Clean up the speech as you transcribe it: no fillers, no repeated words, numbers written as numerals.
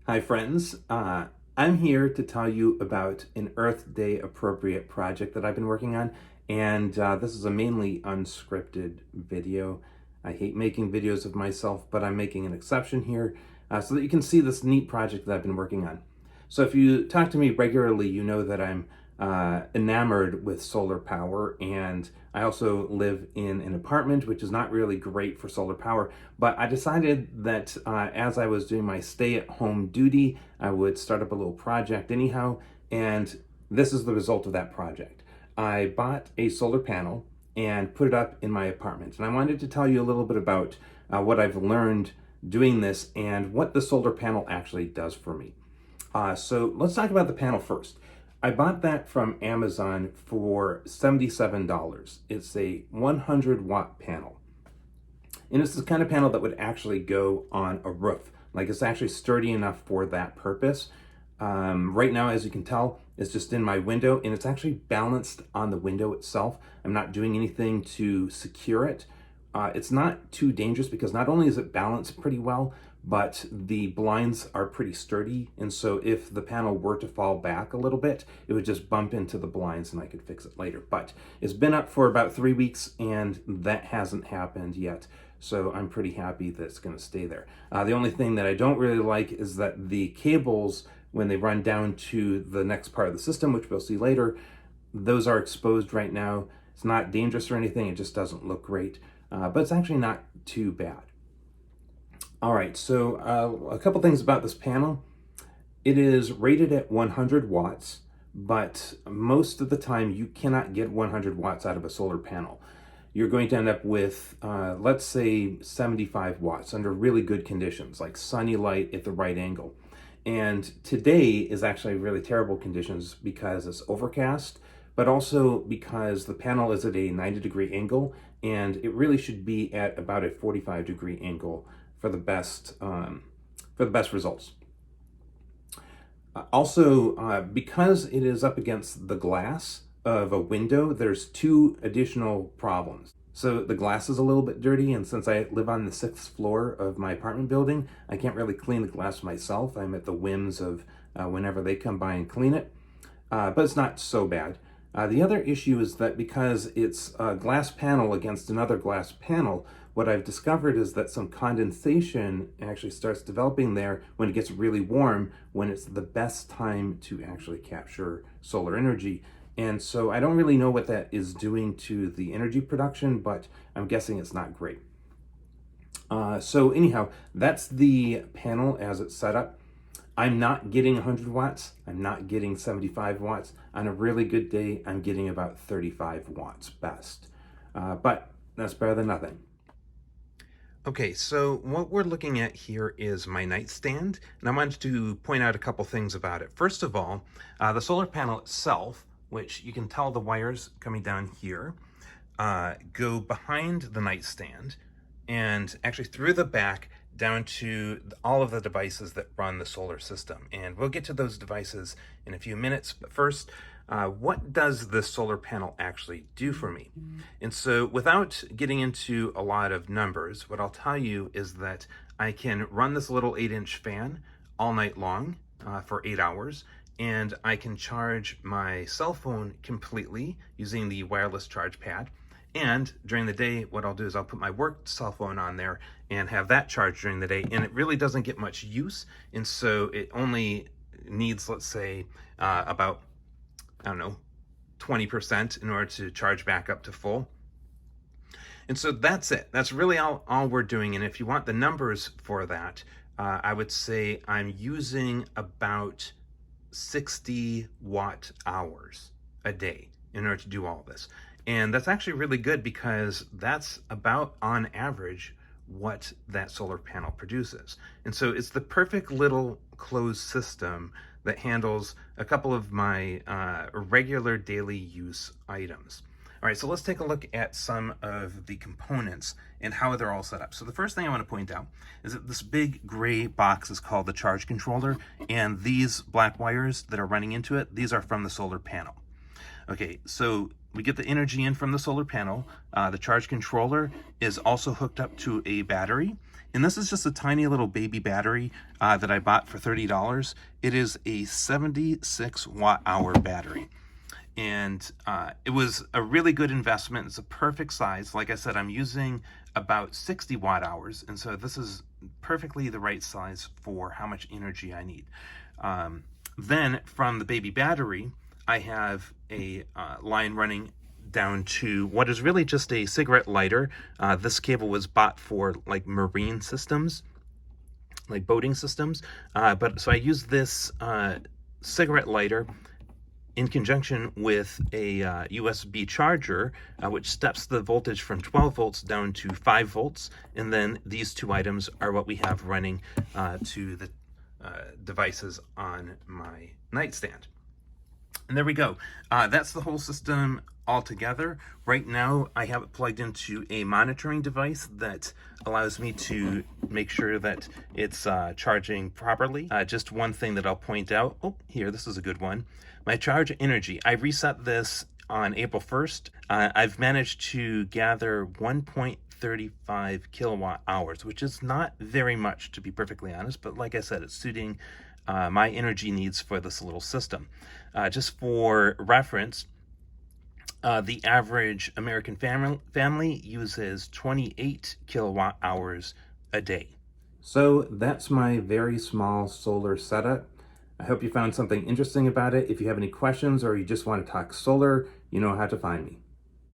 Hi friends, I'm here to tell you about an Earth Day appropriate project that I've been working on, and this is a mainly unscripted video. I hate making videos of myself, but I'm making an exception here so that you can see this neat project that I've been working on. So if you talk to me regularly, you know that I'm enamored with solar power, and I also live in an apartment, which is not really great for solar power, but I decided that as I was doing my stay-at-home duty, I would start up a little project anyhow, and this is the result of that project. I bought a solar panel and put it up in my apartment, and I wanted to tell you a little bit about what I've learned doing this and what the solar panel actually does for me. So let's talk about the panel first. I bought that from Amazon for $77. It's a 100 watt panel. And it's the kind of panel that would actually go on a roof. Like, it's actually sturdy enough for that purpose. Right now, as you can tell, it's just in my window, and it's actually balanced on the window itself. I'm not doing anything to secure it. It's not too dangerous because not only is it balanced pretty well, but the blinds are pretty sturdy. And so if the panel were to fall back a little bit, it would just bump into the blinds and I could fix it later. But it's been up for about 3 weeks and that hasn't happened yet. So I'm pretty happy that it's going to stay there. The only thing that I don't really like is that the cables, when they run down to the next part of the system, which we'll see later, those are exposed right now. It's not dangerous or anything, it just doesn't look great. But it's actually not too bad. All right, so a couple things about this panel. It is rated at 100 watts, but most of the time you cannot get 100 watts out of a solar panel. You're going to end up with, let's say, 75 watts under really good conditions, like sunny light at the right angle. And today is actually really terrible conditions because it's overcast, but also because the panel is at a 90-degree angle, and it really should be at about a 45-degree angle for the best results. Also, because it is up against the glass of a window, there's two additional problems. So the glass is a little bit dirty, and since I live on the 6th floor of my apartment building, I can't really clean the glass myself. I'm at the whims of whenever they come by and clean it, but it's not so bad. The other issue is that because it's a glass panel against another glass panel, what I've discovered is that some condensation actually starts developing there when it gets really warm, when it's the best time to actually capture solar energy. And so I don't really know what that is doing to the energy production, but I'm guessing it's not great. So anyhow, that's the panel as it's set up. I'm not getting 100 watts. I'm not getting 75 watts. On a really good day, I'm getting about 35 watts best. But that's better than nothing. Okay, so what we're looking at here is my nightstand, and I wanted to point out a couple things about it. First of all, the solar panel itself, which you can tell the wires coming down here, go behind the nightstand and actually through the back down to all of the devices that run the solar system. And we'll get to those devices in a few minutes, but first, what does the solar panel actually do for me? And so without getting into a lot of numbers, what I'll tell you is that I can run this little 8-inch fan all night long for 8 hours, and I can charge my cell phone completely using the wireless charge pad. And during the day, what I'll do is I'll put my work cell phone on there and have that charged during the day. And it really doesn't get much use. And so it only needs, let's say, about, I don't know, 20% in order to charge back up to full. And so that's it. That's really all we're doing. And if you want the numbers for that, I would say I'm using about 60 watt hours a day in order to do all this. And that's actually really good because that's about, on average, what that solar panel produces. And so it's the perfect little closed system that handles a couple of my regular daily use items. All right, so let's take a look at some of the components and how they're all set up. So the first thing I want to point out is that this big gray box is called the charge controller, and these black wires that are running into it, these are from the solar panel. Okay, so we get the energy in from the solar panel. The charge controller is also hooked up to a battery, And this is just a tiny little baby battery that I bought for $30. It is a 76 watt hour battery. And it was a really good investment. It's a perfect size. Like I said, I'm using about 60 watt hours. And so this is perfectly the right size for how much energy I need. Then from the baby battery, I have a line running down to what is really just a cigarette lighter. This cable was bought for like marine systems, like boating systems. But so I use this cigarette lighter in conjunction with a USB charger, which steps the voltage from 12 volts down to 5 volts. And then these two items are what we have running to the devices on my nightstand. And there we go. That's the whole system all together. Right now, I have it plugged into a monitoring device that allows me to make sure that it's charging properly. Just one thing that I'll point out. Oh, here, this is a good one. My charge energy. I reset this on April 1st. I've managed to gather 1.35 kilowatt hours, which is not very much, to be perfectly honest, but like I said, it's suiting my energy needs for this little system. Just for reference, the average American family uses 28 kilowatt hours a day. So that's my very small solar setup. I hope you found something interesting about it. If you have any questions or you just want to talk solar, you know how to find me.